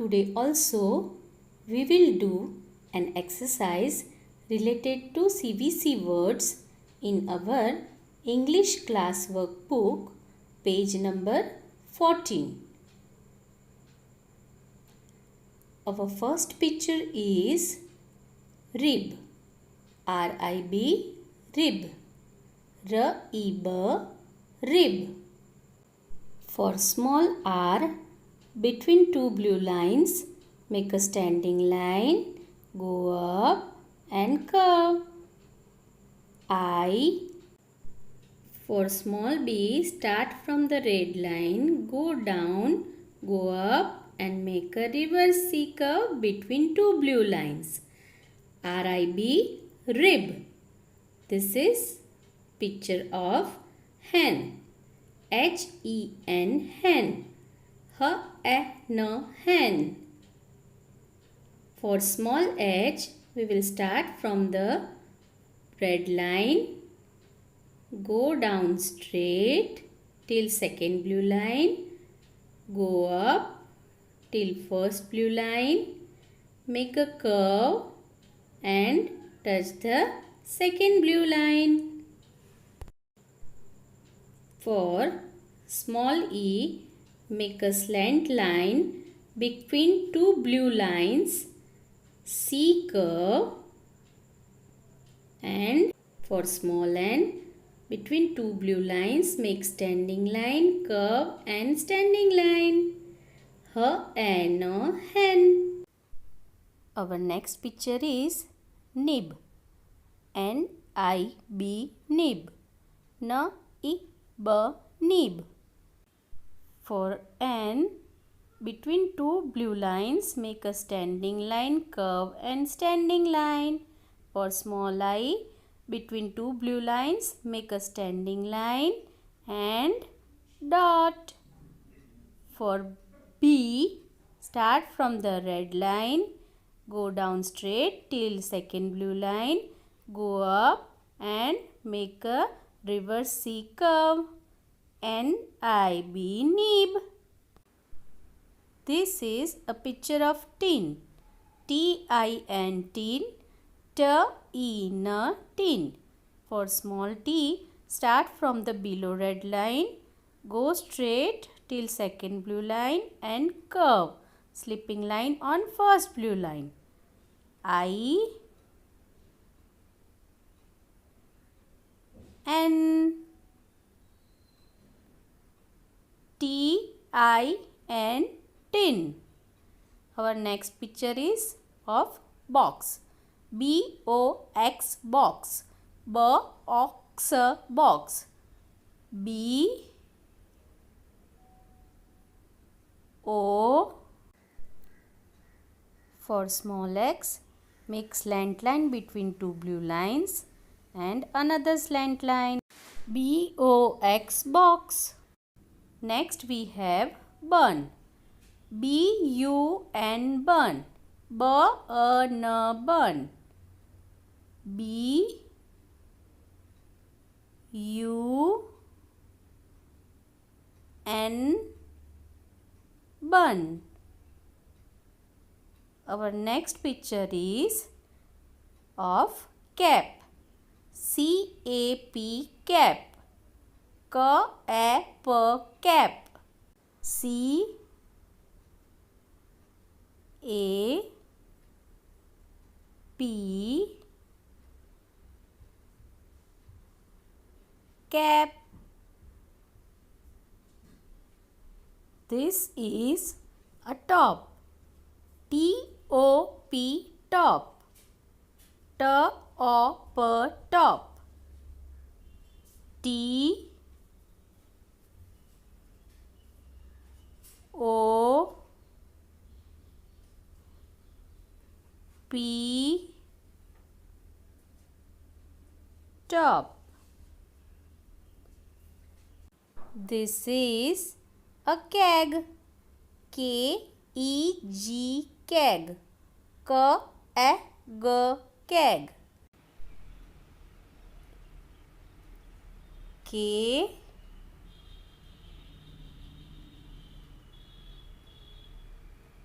Today also we will do an exercise related to CBC words in our English class workbook, page number 14. Our first picture is rib, R-I-B, rib, R-I-B, rib. For small r, between two blue lines, make a standing line, go up and curve. I. For small b, start from the red line, go down, go up and make a reverse C curve between two blue lines. R-I-B, rib. This is picture of hen. H-E-N, hen. H-E-N, hen. For small h, we will start from the red line, go down straight till second blue line, go up till first blue line, make a curve and touch the second blue line. For small e, make a slant line between two blue lines, C curve, and for small n, between two blue lines, make standing line, curve and standing line. Hen, hen. Our next picture is nib, N-I-B, nib, N-I-B, nib. For n, between two blue lines, make a standing line, curve and standing line. For small I, between two blue lines, make a standing line and dot. For B, start from the red line, go down straight till second blue line, go up and make a reverse C curve. N-I-B, nib. This is a picture of tin. T-I-N, tin. T-I-N, tin. For small t, start from the below red line, go straight till second blue line and curve, slipping line on first blue line. I, N, T-I-N, tin. Our next picture is of box. B-O-X, box. B-O-X, box. B O. For small x, make slant line between two blue lines and another slant line. B-O-X, box. Next we have bun. B-U-N, bun. B-U-N, bun. B-U-N, bun. Our next picture is of cap. C-A-P, cap. K-A-P, cap. C-A-P, cap. This is a top. T-O-P, top. T-O-P, top. T-O-P, top. This is a keg. K-E-G, keg. K-E-G, keg. K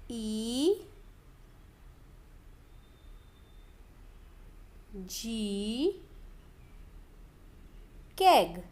E G. Keg.